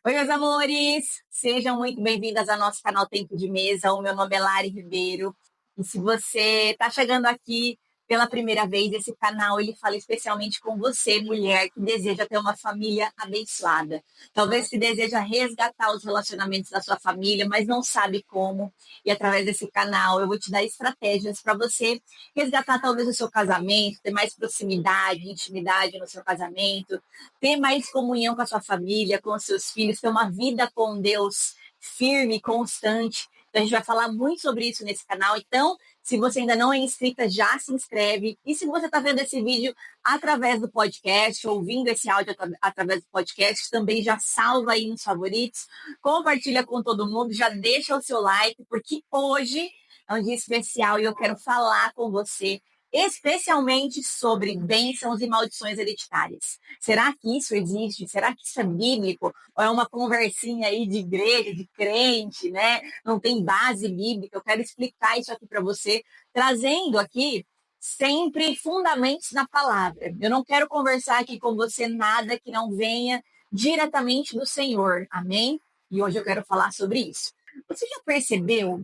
Oi, meus amores! Sejam muito bem-vindas ao nosso canal Tempo de Mesa. O meu nome é Lari Ribeiro. E se você está chegando aqui pela primeira vez, esse canal ele fala especialmente com você, mulher, que deseja ter uma família abençoada. Talvez que deseja resgatar os relacionamentos da sua família, mas não sabe como. E através desse canal eu vou te dar estratégias para você resgatar talvez o seu casamento, ter mais proximidade, intimidade no seu casamento, ter mais comunhão com a sua família, com os seus filhos, ter uma vida com Deus firme, constante. Então, a gente vai falar muito sobre isso nesse canal. Então, se você ainda não é inscrita, já se inscreve. E se você está vendo esse vídeo através do podcast, ouvindo esse áudio através do podcast, também já salva aí nos favoritos, compartilha com todo mundo, já deixa o seu like, porque hoje é um dia especial e eu quero falar com você especialmente sobre bênçãos e maldições hereditárias. Será que isso existe? Será que isso é bíblico? Ou é uma conversinha aí de igreja, de crente, né? Não tem base bíblica. Eu quero explicar isso aqui para você, trazendo aqui sempre fundamentos na palavra. Eu não quero conversar aqui com você nada que não venha diretamente do Senhor. Amém? E hoje eu quero falar sobre isso. Você já percebeu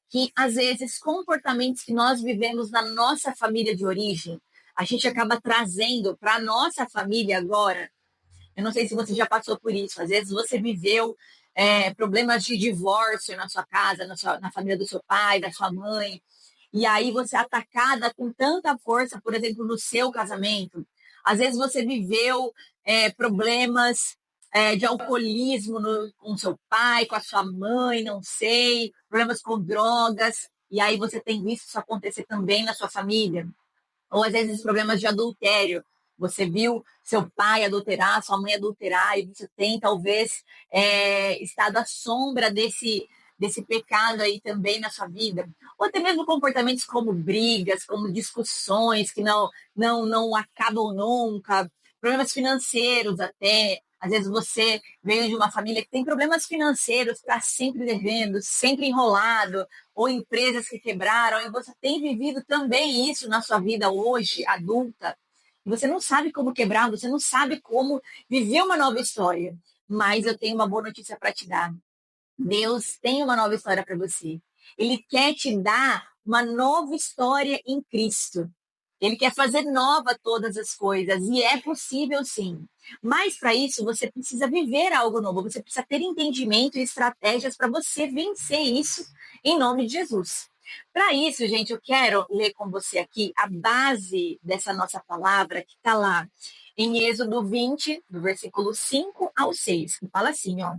que, às vezes, comportamentos que nós vivemos na nossa família de origem, a gente acaba trazendo para a nossa família agora? Eu não sei se você já passou por isso. Às vezes você viveu problemas de divórcio na sua casa, na família do seu pai, da sua mãe, e aí você é atacada com tanta força, por exemplo, no seu casamento. Às vezes você viveu problemas de alcoolismo com seu pai, com a sua mãe, não sei, problemas com drogas, e aí você tem visto isso acontecer também na sua família. Ou às vezes problemas de adultério. Você viu seu pai adulterar, sua mãe adulterar, e você tem talvez estado à sombra desse pecado aí também na sua vida. Ou até mesmo comportamentos como brigas, como discussões que não acabam nunca, problemas financeiros até. Às vezes você veio de uma família que tem problemas financeiros, está sempre devendo, sempre enrolado, ou empresas que quebraram, e você tem vivido também isso na sua vida hoje, adulta, e você não sabe como quebrar, você não sabe como viver uma nova história. Mas eu tenho uma boa notícia para te dar. Deus tem uma nova história para você. Ele quer te dar uma nova história em Cristo. Ele quer fazer nova todas as coisas e é possível sim. Mas para isso você precisa viver algo novo, você precisa ter entendimento e estratégias para você vencer isso em nome de Jesus. Para isso, gente, eu quero ler com você aqui a base dessa nossa palavra que está lá em Êxodo 20, do versículo 5 ao 6, que fala assim, ó: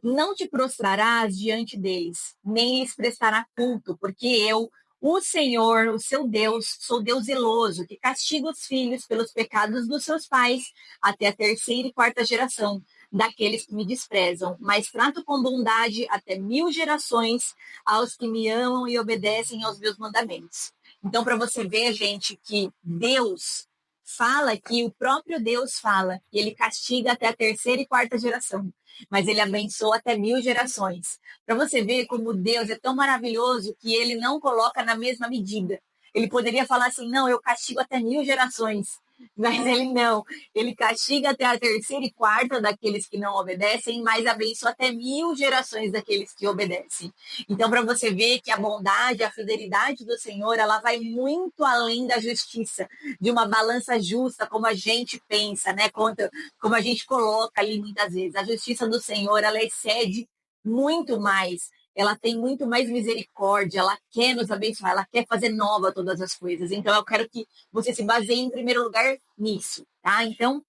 não te prostrarás diante deles, nem lhes prestará culto, porque eu, o Senhor, o seu Deus, sou Deus zeloso, que castiga os filhos pelos pecados dos seus pais até a terceira e quarta geração daqueles que me desprezam, mas trato com bondade até 1000 gerações aos que me amam e obedecem aos meus mandamentos. Então, para você ver, gente, que Deus fala que o próprio Deus fala, e ele castiga até a terceira e quarta geração, mas ele abençoa até 1000 gerações. Para você ver como Deus é tão maravilhoso que ele não coloca na mesma medida. Ele poderia falar assim, não, eu castigo até 1000 gerações. Mas ele não. Ele castiga até a terceira e quarta daqueles que não obedecem, mas abençoa até 1000 gerações daqueles que obedecem. Então, para você ver que a bondade, a fidelidade do Senhor, ela vai muito além da justiça, de uma balança justa, como a gente pensa, né? Como a gente coloca ali muitas vezes. A justiça do Senhor, ela excede muito mais. Ela tem muito mais misericórdia, ela quer nos abençoar, ela quer fazer nova todas as coisas. Então, eu quero que você se baseie em primeiro lugar nisso, tá? Então,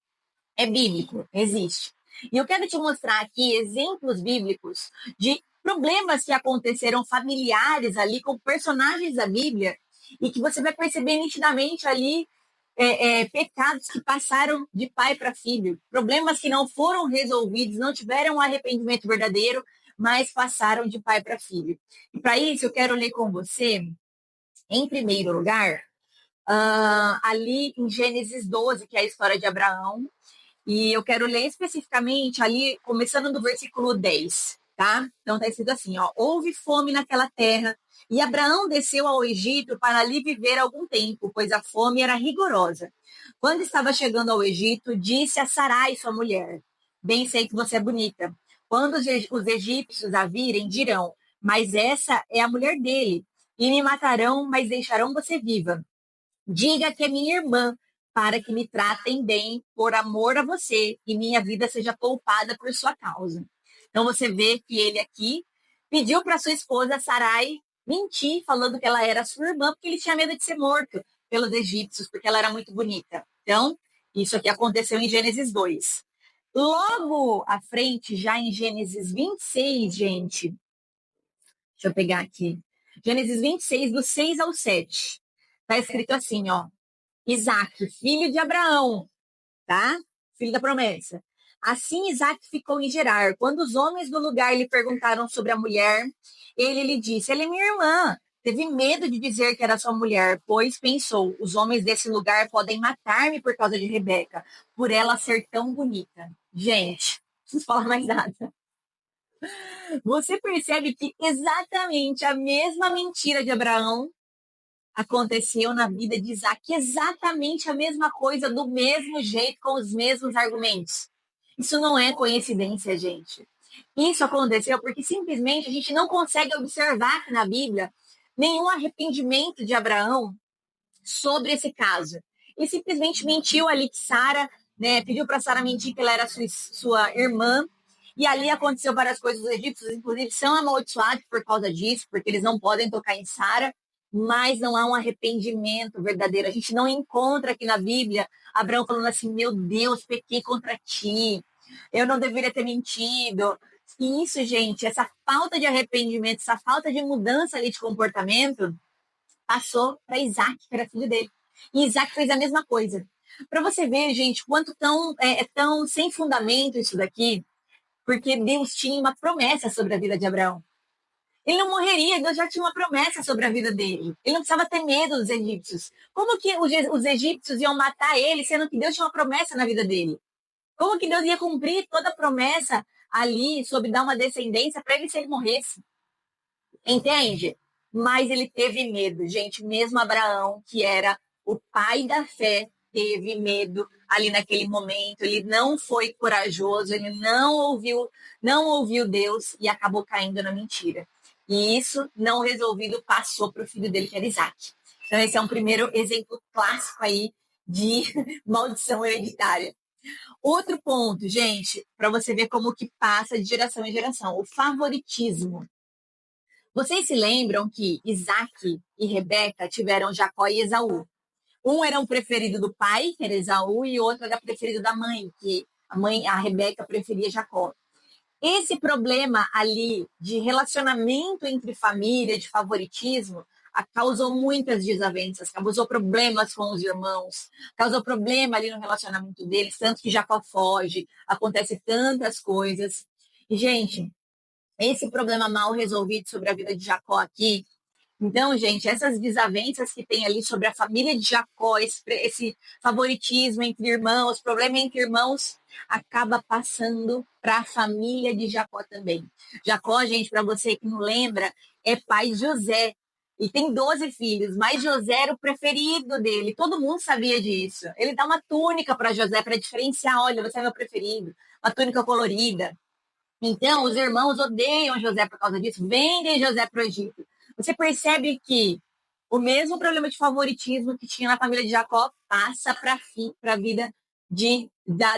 é bíblico, existe. E eu quero te mostrar aqui exemplos bíblicos de problemas que aconteceram familiares ali com personagens da Bíblia e que você vai perceber nitidamente ali pecados que passaram de pai para filho, problemas que não foram resolvidos, não tiveram um arrependimento verdadeiro, mas passaram de pai para filho. E para isso eu quero ler com você, em primeiro lugar, ali em Gênesis 12, que é a história de Abraão, e eu quero ler especificamente ali, começando do versículo 10, tá? Então está escrito assim, ó: houve fome naquela terra, e Abraão desceu ao Egito para ali viver algum tempo, pois a fome era rigorosa. Quando estava chegando ao Egito, disse a Sarai, sua mulher: Bem sei que você é bonita. Quando os egípcios a virem, dirão: Mas essa é a mulher dele. E me matarão, mas deixarão você viva. Diga que é minha irmã, para que me tratem bem por amor a você e minha vida seja poupada por sua causa. Então você vê que ele aqui pediu para sua esposa Sarai mentir, falando que ela era sua irmã, porque ele tinha medo de ser morto pelos egípcios, porque ela era muito bonita. Então, isso aqui aconteceu em Gênesis 2. Logo à frente, já em Gênesis 26, gente, deixa eu pegar aqui. Gênesis 26, do 6 ao 7. Está escrito assim, ó. Isaac, filho de Abraão, tá? Filho da promessa. Assim Isaac ficou em Gerar. Quando os homens do lugar lhe perguntaram sobre a mulher, ele lhe disse: Ela é minha irmã. Teve medo de dizer que era sua mulher, pois pensou: os homens desse lugar podem matar-me por causa de Rebeca, por ela ser tão bonita. Gente, não preciso falar mais nada. Você percebe que exatamente a mesma mentira de Abraão aconteceu na vida de Isaac, exatamente a mesma coisa, do mesmo jeito, com os mesmos argumentos. Isso não é coincidência, gente. Isso aconteceu porque simplesmente a gente não consegue observar na Bíblia nenhum arrependimento de Abraão sobre esse caso. Ele simplesmente mentiu ali que Sara, né, pediu para Sara mentir que ela era sua irmã. E ali aconteceu várias coisas. Os egípcios, inclusive, são amaldiçoados por causa disso, porque eles não podem tocar em Sara, mas não há um arrependimento verdadeiro. A gente não encontra aqui na Bíblia Abraão falando assim: Meu Deus, pequei contra ti, eu não deveria ter mentido. E isso, gente, essa falta de arrependimento, essa falta de mudança ali de comportamento, passou para Isaac, que era filho dele. E Isaac fez a mesma coisa. Para você ver, gente, quanto é tão sem fundamento isso daqui, porque Deus tinha uma promessa sobre a vida de Abraão. Ele não morreria, Deus já tinha uma promessa sobre a vida dele. Ele não precisava ter medo dos egípcios. Como que os egípcios iam matar ele, sendo que Deus tinha uma promessa na vida dele? Como que Deus ia cumprir toda a promessa ali sobre dar uma descendência para ele se ele morresse? Entende? Mas ele teve medo, gente. Mesmo Abraão, que era o pai da fé, teve medo ali naquele momento. Ele não foi corajoso, ele não ouviu Deus e acabou caindo na mentira. E isso, não resolvido, passou para o filho dele, que era Isaac. Então, esse é um primeiro exemplo clássico aí de maldição hereditária. Outro ponto, gente, para você ver como que passa de geração em geração, o favoritismo. Vocês se lembram que Isaac e Rebeca tiveram Jacó e Esaú? Um era o preferido do pai, que era Esaú, e o outro era o preferido da mãe, que a Rebeca, preferia Jacó. Esse problema ali de relacionamento entre família, de favoritismo, causou muitas desavenças, causou problemas com os irmãos, causou problema ali no relacionamento deles, tanto que Jacó foge, acontece tantas coisas. E, gente, esse problema mal resolvido sobre a vida de Jacó aqui. Então, gente, essas desavenças que tem ali sobre a família de Jacó, esse favoritismo entre irmãos, problema entre irmãos, acaba passando para a família de Jacó também. Jacó, gente, para você que não lembra, é pai de José. E tem 12 filhos, mas José era o preferido dele. Todo mundo sabia disso. Ele dá uma túnica para José para diferenciar: olha, você é meu preferido. Uma túnica colorida. Então, os irmãos odeiam José por causa disso, vendem José para o Egito. Você percebe que o mesmo problema de favoritismo que tinha na família de Jacó passa para a vida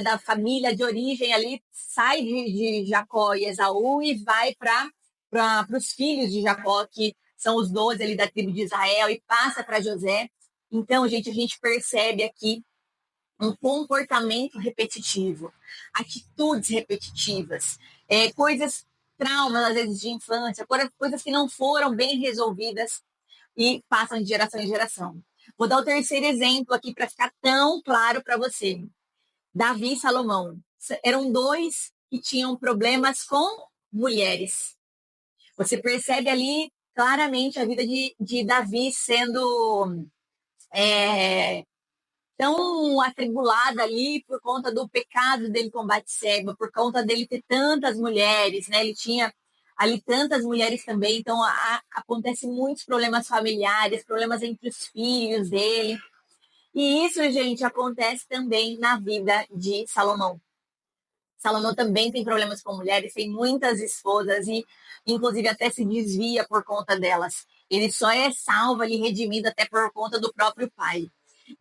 da família de origem ali, sai de Jacó e Esaú e vai para os filhos de Jacó, que são os 12 ali da tribo de Israel, e passa para José. Então, gente, a gente percebe aqui um comportamento repetitivo, atitudes repetitivas, traumas, às vezes, de infância, coisas que não foram bem resolvidas e passam de geração em geração. Vou dar o terceiro exemplo aqui para ficar tão claro para você. Davi e Salomão. Eram dois que tinham problemas com mulheres. Você percebe ali claramente a vida de Davi sendo tão atribulada ali por conta do pecado dele com Batseba, por conta dele ter tantas mulheres, né? Ele tinha ali tantas mulheres também, então acontece muitos problemas familiares, problemas entre os filhos dele. E isso, gente, acontece também na vida de Salomão. Salomão também tem problemas com mulheres, tem muitas esposas e, inclusive, até se desvia por conta delas. Ele só é salvo ali, redimido até por conta do próprio pai.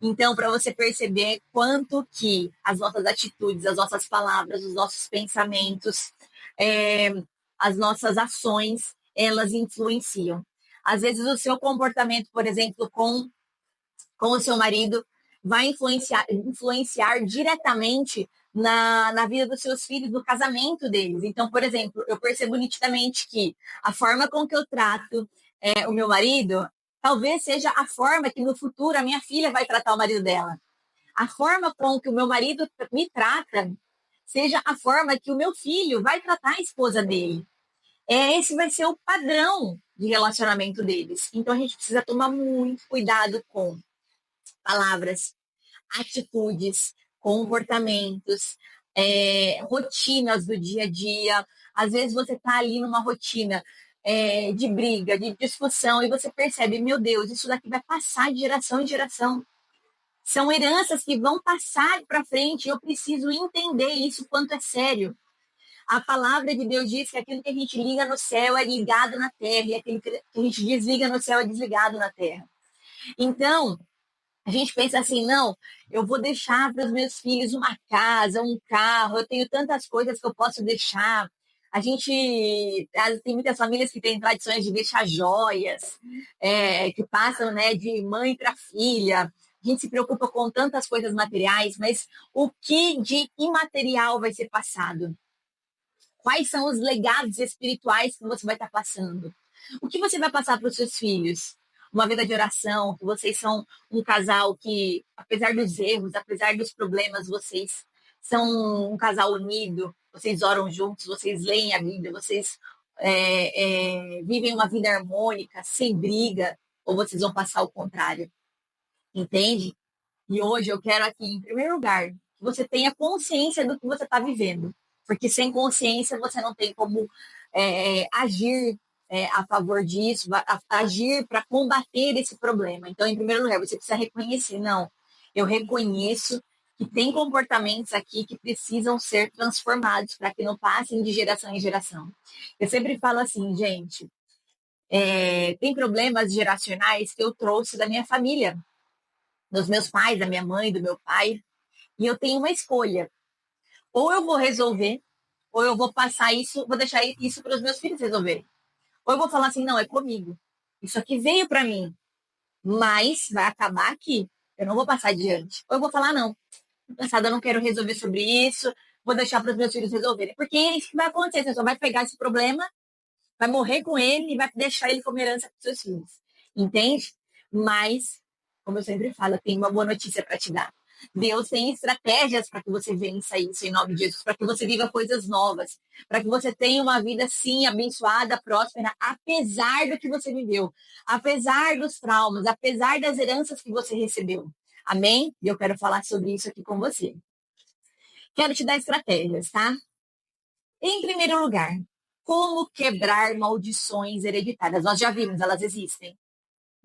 Então, para você perceber quanto que as nossas atitudes, as nossas palavras, os nossos pensamentos, é, as nossas ações, elas influenciam. Às vezes, o seu comportamento, por exemplo, com o seu marido, vai influenciar diretamente na vida dos seus filhos, no casamento deles. Então, por exemplo, eu percebo nitidamente que a forma com que eu trato o meu marido, talvez seja a forma que no futuro a minha filha vai tratar o marido dela. A forma com que o meu marido me trata seja a forma que o meu filho vai tratar a esposa dele. Esse vai ser o padrão de relacionamento deles. Então a gente precisa tomar muito cuidado com palavras, atitudes, comportamentos, rotinas do dia a dia. Às vezes você está ali numa rotina de briga, de discussão, e você percebe, meu Deus, isso daqui vai passar de geração em geração. São heranças que vão passar para frente. Eu preciso entender isso quanto é sério. A palavra de Deus diz que aquilo que a gente liga no céu é ligado na terra, e aquilo que a gente desliga no céu é desligado na terra. Então, a gente pensa assim, não, eu vou deixar para os meus filhos uma casa, um carro, eu tenho tantas coisas que eu posso deixar. A gente tem muitas famílias que têm tradições de deixar joias, que passam, né, de mãe para filha. A gente se preocupa com tantas coisas materiais, mas o que de imaterial vai ser passado? Quais são os legados espirituais que você vai estar passando? O que você vai passar para os seus filhos? Uma vida de oração, que vocês são um casal que, apesar dos erros, apesar dos problemas, vocês são um casal unido, vocês oram juntos, vocês leem a Bíblia, vocês vivem uma vida harmônica, sem briga, ou vocês vão passar o contrário, entende? E hoje eu quero aqui, em primeiro lugar, que você tenha consciência do que você está vivendo. Porque sem consciência você não tem como agir a favor disso, agir para combater esse problema. Então, em primeiro lugar, você precisa reconhecer, não, eu reconheço que tem comportamentos aqui que precisam ser transformados para que não passem de geração em geração. Eu sempre falo assim, gente, tem problemas geracionais que eu trouxe da minha família, dos meus pais, da minha mãe, do meu pai, e eu tenho uma escolha. Ou eu vou resolver, ou eu vou passar isso, vou deixar isso para os meus filhos resolverem. Ou eu vou falar assim, não, é comigo. Isso aqui veio para mim, mas vai acabar aqui. Eu não vou passar adiante. Ou eu vou falar, não, pensada, eu não quero resolver sobre isso, vou deixar para os meus filhos resolverem. Porque é isso que vai acontecer, você só vai pegar esse problema, vai morrer com ele e vai deixar ele como herança para os seus filhos. Entende? Mas, como eu sempre falo, eu tenho uma boa notícia para te dar. Deus tem estratégias para que você vença isso em nome de Jesus, para que você viva coisas novas, para que você tenha uma vida, sim, abençoada, próspera, apesar do que você viveu, apesar dos traumas, apesar das heranças que você recebeu. Amém? E eu quero falar sobre isso aqui com você. Quero te dar estratégias, tá? Em primeiro lugar, como quebrar maldições hereditárias? Nós já vimos, elas existem.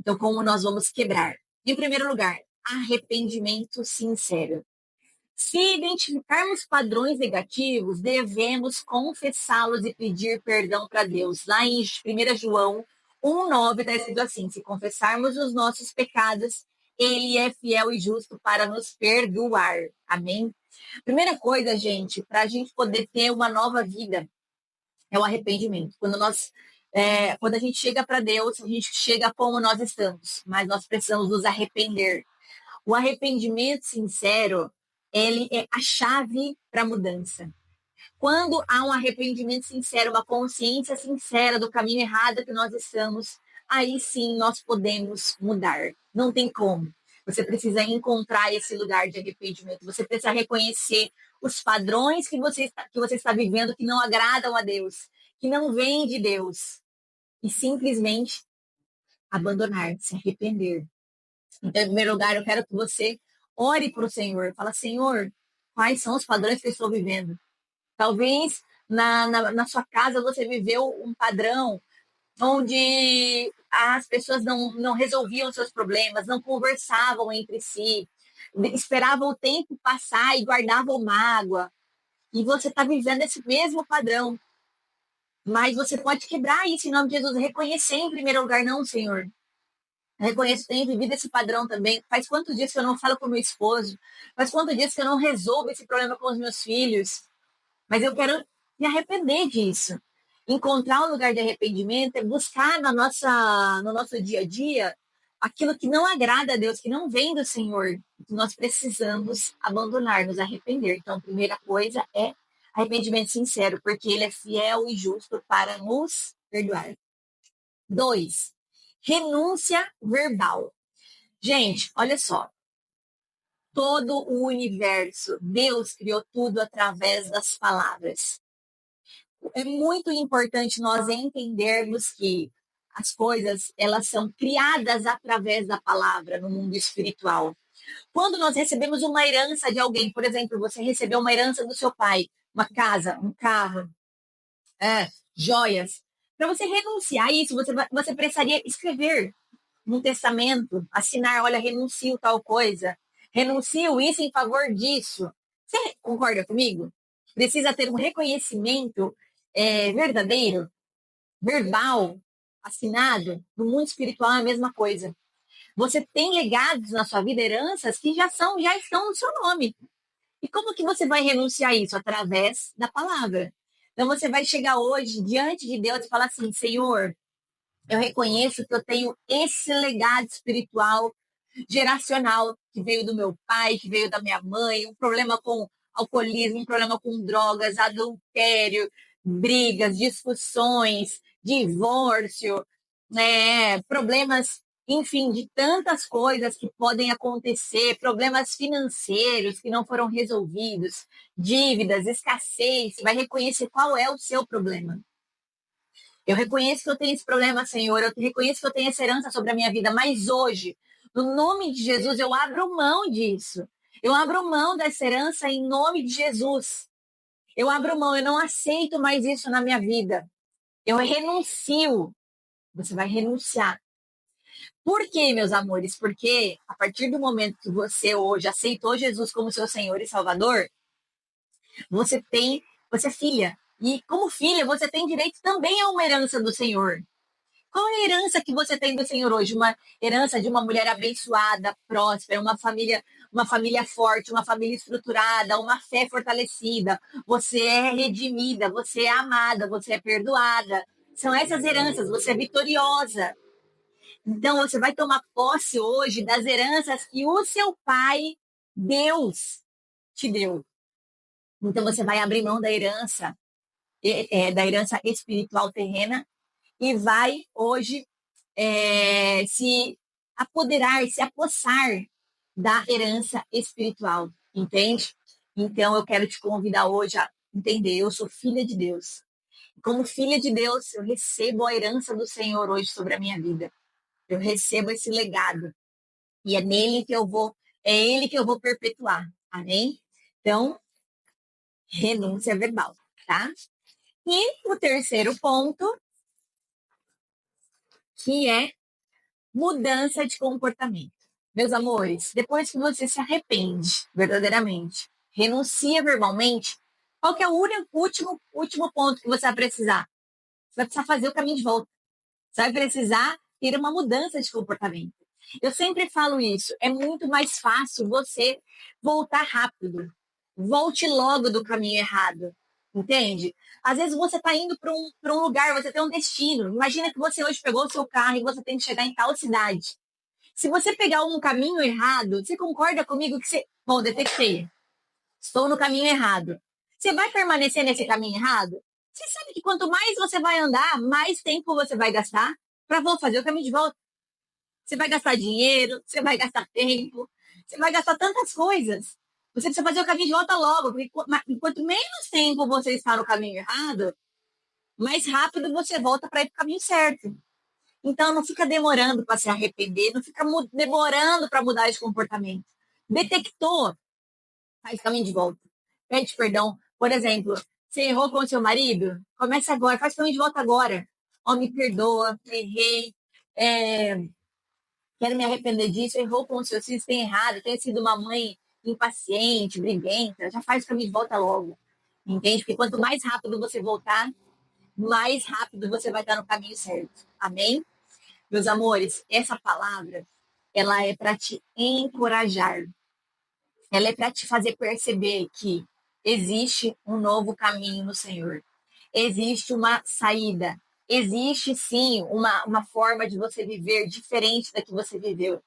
Então, como nós vamos quebrar? Em primeiro lugar, arrependimento sincero. Se identificarmos padrões negativos, devemos confessá-los e pedir perdão para Deus. Lá em 1 João 1,9 está escrito assim: se confessarmos os nossos pecados, Ele é fiel e justo para nos perdoar. Amém? Primeira coisa, gente, para a gente poder ter uma nova vida, é o arrependimento. Quando a gente chega para Deus, a gente chega como nós estamos, mas nós precisamos nos arrepender. O arrependimento sincero, ele é a chave para a mudança. Quando há um arrependimento sincero, uma consciência sincera do caminho errado que nós estamos, aí sim nós podemos mudar. Não tem como. Você precisa encontrar esse lugar de arrependimento. Você precisa reconhecer os padrões que você está vivendo que não agradam a Deus, que não vêm de Deus. E simplesmente abandonar, se arrepender. Então, em primeiro lugar, eu quero que você ore para o Senhor. Fala, Senhor, quais são os padrões que eu estou vivendo? Talvez na sua casa você viveu um padrão onde as pessoas não resolviam seus problemas, não conversavam entre si, esperavam o tempo passar e guardavam mágoa. e você está vivendo esse mesmo padrão. Mas você pode quebrar isso em nome de Jesus, reconhecer em primeiro lugar, não, Senhor. Reconheço, tenho vivido esse padrão também. Faz quantos dias que eu não falo com meu esposo? Faz quantos dias que eu não resolvo esse problema com os meus filhos? Mas eu quero me arrepender disso. Encontrar um lugar de arrependimento é buscar no nosso dia a dia aquilo que não agrada a Deus, que não vem do Senhor. Nós precisamos abandonar, nos arrepender. Então, a primeira coisa é arrependimento sincero, porque Ele é fiel e justo para nos perdoar. 2, renúncia verbal. Gente, olha só. Todo o universo, Deus criou tudo através das palavras. É muito importante nós entendermos que as coisas, elas são criadas através da palavra no mundo espiritual. Quando nós recebemos uma herança de alguém, por exemplo, você recebeu uma herança do seu pai, uma casa, um carro, joias. Para você renunciar a isso, você precisaria escrever num testamento, assinar, olha, renuncio tal coisa, renuncio isso em favor disso. Você concorda comigo? Precisa ter um reconhecimento verdadeiro, verbal, assinado. No mundo espiritual é a mesma coisa. Você tem legados na sua vida, heranças que já estão no seu nome. E como que você vai renunciar a isso? Através da palavra. Então você vai chegar hoje diante de Deus e falar assim, Senhor, eu reconheço que eu tenho esse legado espiritual geracional que veio do meu pai, que veio da minha mãe, um problema com alcoolismo, um problema com drogas, adultério, brigas, discussões, divórcio, né, problemas, enfim, de tantas coisas que podem acontecer, problemas financeiros que não foram resolvidos, dívidas, escassez, vai reconhecer qual é o seu problema. Eu reconheço que eu tenho esse problema, Senhor. Eu reconheço que eu tenho essa herança sobre a minha vida. Mas hoje, no nome de Jesus, eu abro mão disso. Eu abro mão dessa herança em nome de Jesus. Eu abro mão, eu não aceito mais isso na minha vida. Eu renuncio. Você vai renunciar. Por quê, meus amores? Porque a partir do momento que você hoje aceitou Jesus como seu Senhor e Salvador, você é filha. E como filha, você tem direito também a uma herança do Senhor. Qual é a herança que você tem do Senhor hoje? Uma herança de uma mulher abençoada, próspera, uma família forte, uma família estruturada, uma fé fortalecida. Você é redimida, você é amada, você é perdoada. São essas heranças, você é vitoriosa. Então você vai tomar posse hoje das heranças que o seu pai, Deus, te deu. Então você vai abrir mão da herança espiritual terrena e vai hoje se apoderar, se apossar da herança espiritual, entende? Então eu quero te convidar hoje a entender, eu sou filha de Deus. Como filha de Deus, eu recebo a herança do Senhor hoje sobre a minha vida. Eu recebo esse legado e é ele que eu vou perpetuar. Amém? Então, renúncia verbal, tá? E o terceiro ponto, que é mudança de comportamento. Meus amores, depois que você se arrepende verdadeiramente, renuncia verbalmente, qual que é o último ponto que você vai precisar? Você vai precisar fazer o caminho de volta. Você vai precisar ter uma mudança de comportamento. Eu sempre falo isso, é muito mais fácil você voltar rápido. Volte logo do caminho errado. Entende? Às vezes você está indo para um lugar, você tem um destino. Imagina que você hoje pegou o seu carro e você tem que chegar em tal cidade. Se você pegar um caminho errado, você concorda comigo que você. Bom, detectei. Estou no caminho errado. Você vai permanecer nesse caminho errado? Você sabe que quanto mais você vai andar, mais tempo você vai gastar para fazer o caminho de volta. Você vai gastar dinheiro, você vai gastar tempo, você vai gastar tantas coisas. Você precisa fazer o caminho de volta logo, porque enquanto menos tempo você está no caminho errado, mais rápido você volta para ir para o caminho certo. Então, não fica demorando para se arrepender, não fica demorando para mudar de comportamento. Detectou, faz caminho de volta. Pede perdão. Por exemplo, você errou com o seu marido? Começa agora, faz caminho de volta agora. Ó, me perdoa, errei, quero me arrepender disso, errou com os seus filhos, tem errado, tem sido uma mãe impaciente, briguenta, já faz caminho de volta logo. Entende? Porque quanto mais rápido você voltar, mais rápido você vai estar no caminho certo. Amém? Meus amores, essa palavra, ela é para te encorajar. Ela é para te fazer perceber que existe um novo caminho no Senhor. Existe uma saída. Existe sim uma forma de você viver diferente da que você viveu.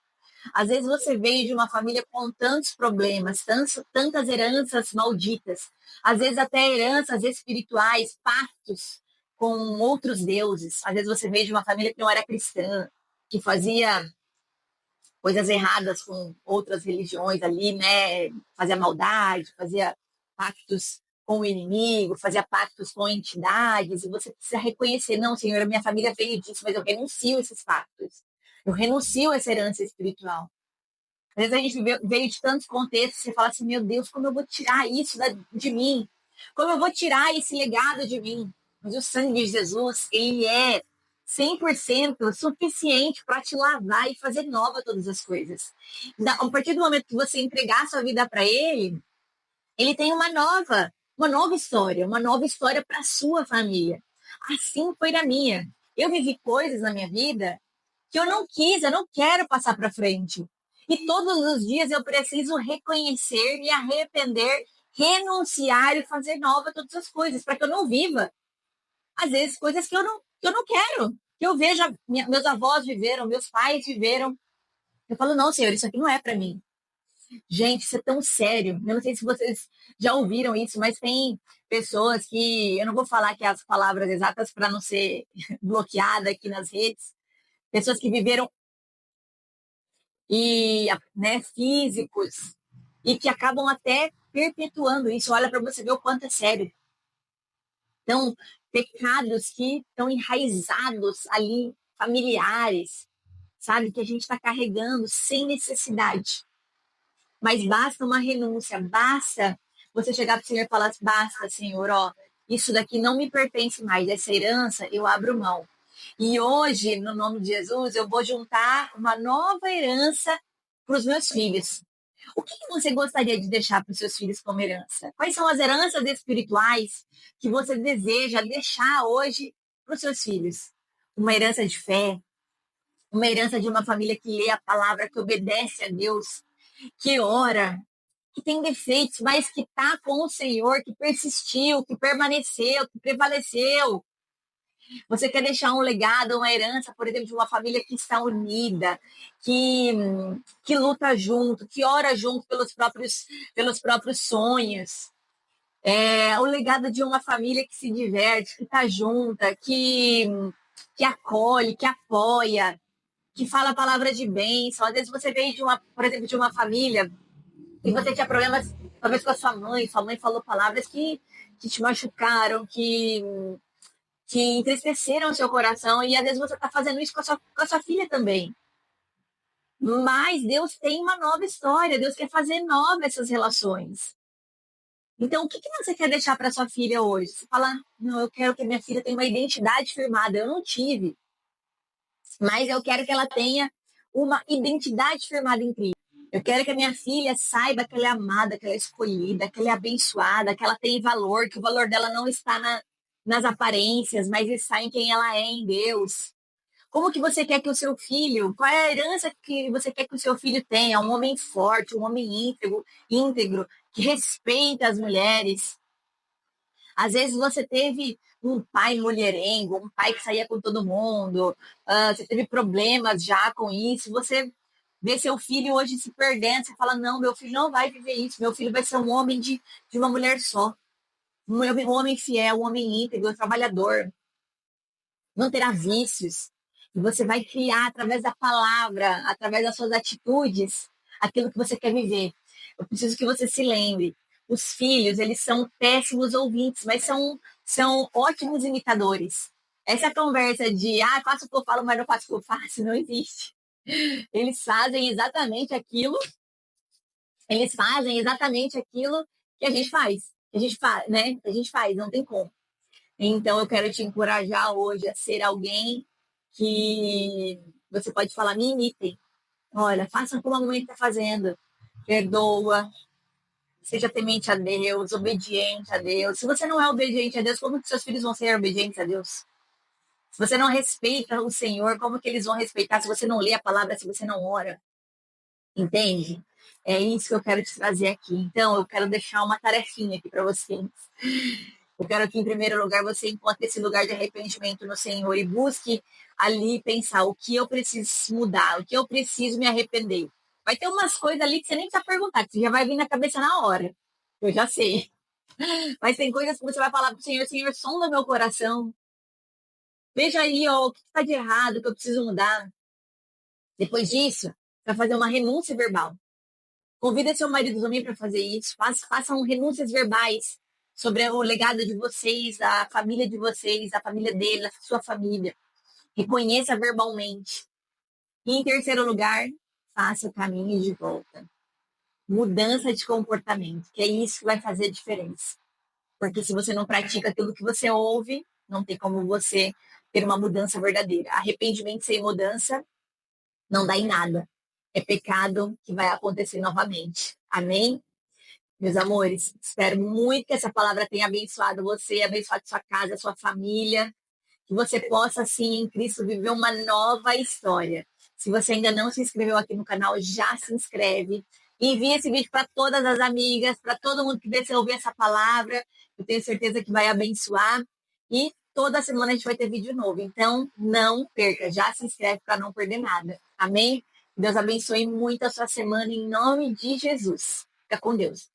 Às vezes você veio de uma família com tantos problemas, tantas heranças malditas, às vezes até heranças espirituais, pactos com outros deuses. Às vezes você veio de uma família que não era cristã, que fazia coisas erradas com outras religiões ali, né? Fazia maldade, fazia pactos com o inimigo, fazia pactos com entidades, e você precisa reconhecer, não, Senhor, a minha família veio disso, mas eu renuncio a esses pactos. Eu renuncio a essa herança espiritual. Às vezes a gente veio de tantos contextos, você fala assim, meu Deus, como eu vou tirar isso de mim? Como eu vou tirar esse legado de mim? Mas o sangue de Jesus, ele é 100% suficiente para te lavar e fazer nova todas as coisas. A partir do momento que você entregar sua vida para ele, ele tem uma nova história para a sua família. Assim foi na minha. Eu vivi coisas na minha vida que eu não quis, eu não quero passar para frente. E todos os dias eu preciso reconhecer, me arrepender, renunciar e fazer nova todas as coisas, para que eu não viva, às vezes, coisas que eu não quero. Que eu vejo, meus avós viveram, meus pais viveram. Eu falo, não, senhor, isso aqui não é para mim. Gente, isso é tão sério. Eu não sei se vocês já ouviram isso, mas tem pessoas que, eu não vou falar aqui as palavras exatas para não ser bloqueada aqui nas redes, pessoas que viveram e, né, físicos e que acabam até perpetuando isso. Olha para você ver o quanto é sério. Então, pecados que estão enraizados ali, familiares, sabe, que a gente está carregando sem necessidade. Mas basta uma renúncia, basta você chegar para o Senhor e falar: basta, Senhor, ó, isso daqui não me pertence mais, essa herança eu abro mão. E hoje, no nome de Jesus, eu vou juntar uma nova herança para os meus filhos. O que você gostaria de deixar para os seus filhos como herança? Quais são as heranças espirituais que você deseja deixar hoje para os seus filhos? Uma herança de fé, uma herança de uma família que lê a palavra, que obedece a Deus, que ora, que tem defeitos, mas que está com o Senhor, que persistiu, que permaneceu, que prevaleceu. Você quer deixar um legado, uma herança, por exemplo, de uma família que está unida, que, que luta junto, que ora junto pelos próprios sonhos. É o legado de uma família que se diverte, que está junta, que acolhe, que apoia, que fala palavras de bênção. Às vezes você veio de uma, por exemplo, de uma família e você tinha problemas, talvez com a sua mãe falou palavras que te machucaram, que entristeceram o seu coração, e às vezes você está fazendo isso com a sua filha também. Mas Deus tem uma nova história, Deus quer fazer nova essas relações. Então, o que você quer deixar para sua filha hoje? Você fala, não, eu quero que minha filha tenha uma identidade firmada. Eu não tive, mas eu quero que ela tenha uma identidade firmada em Cristo. Eu quero que a minha filha saiba que ela é amada, que ela é escolhida, que ela é abençoada, que ela tem valor, que o valor dela não está nas aparências, mas está em quem ela é em Deus. Como que você quer que o seu filho, qual é a herança que você quer que o seu filho tenha? Um homem forte, um homem íntegro, que respeita as mulheres. Às vezes você teve um pai mulherengo, um pai que saía com todo mundo, você teve problemas já com isso, você vê seu filho hoje se perdendo, você fala, não, meu filho não vai viver isso, meu filho vai ser um homem de uma mulher só, um homem fiel, um homem íntegro, um trabalhador, não terá vícios. E você vai criar através da palavra, através das suas atitudes, aquilo que você quer viver. Eu preciso que você se lembre. Os filhos, eles são péssimos ouvintes, mas são ótimos imitadores. Essa conversa de, faço o que eu falo, mas não faço o que eu faço, não existe. Eles fazem exatamente aquilo, eles fazem exatamente aquilo que a gente faz. Que a gente faz, né? Que a gente faz, não tem como. Então, eu quero te encorajar hoje a ser alguém que você pode falar, me imitem. Olha, façam como a mamãe está fazendo. Perdoa, seja temente a Deus, obediente a Deus. Se você não é obediente a Deus, como que seus filhos vão ser obedientes a Deus? Se você não respeita o Senhor, como que eles vão respeitar se você não lê a palavra, se você não ora? Entende? É isso que eu quero te trazer aqui. Então, eu quero deixar uma tarefinha aqui para vocês. Eu quero que, em primeiro lugar, você encontre esse lugar de arrependimento no Senhor e busque ali pensar o que eu preciso mudar, o que eu preciso me arrepender. Vai ter umas coisas ali que você nem precisa perguntar, que você já vai vir na cabeça na hora. Eu já sei. Mas tem coisas que você vai falar pro Senhor, Senhor, sonda meu coração. Veja aí, ó, o que está de errado, que eu preciso mudar. Depois disso, vai fazer uma renúncia verbal. Convida seu marido também para fazer isso. Façam renúncias verbais sobre o legado de vocês, a família de vocês, a família dele, a sua família. Reconheça verbalmente. E em terceiro lugar, faça o caminho de volta. Mudança de comportamento, que é isso que vai fazer a diferença. Porque se você não pratica aquilo que você ouve, não tem como você ter uma mudança verdadeira. Arrependimento sem mudança não dá em nada. É pecado que vai acontecer novamente. Amém? Meus amores, espero muito que essa palavra tenha abençoado você, abençoado sua casa, sua família, que você possa, assim, em Cristo, viver uma nova história. Se você ainda não se inscreveu aqui no canal, já se inscreve. Envie esse vídeo para todas as amigas, para todo mundo que descer ouvir essa palavra. Eu tenho certeza que vai abençoar. E toda semana a gente vai ter vídeo novo. Então, não perca. Já se inscreve para não perder nada. Amém? Deus abençoe muito a sua semana em nome de Jesus. Fica com Deus.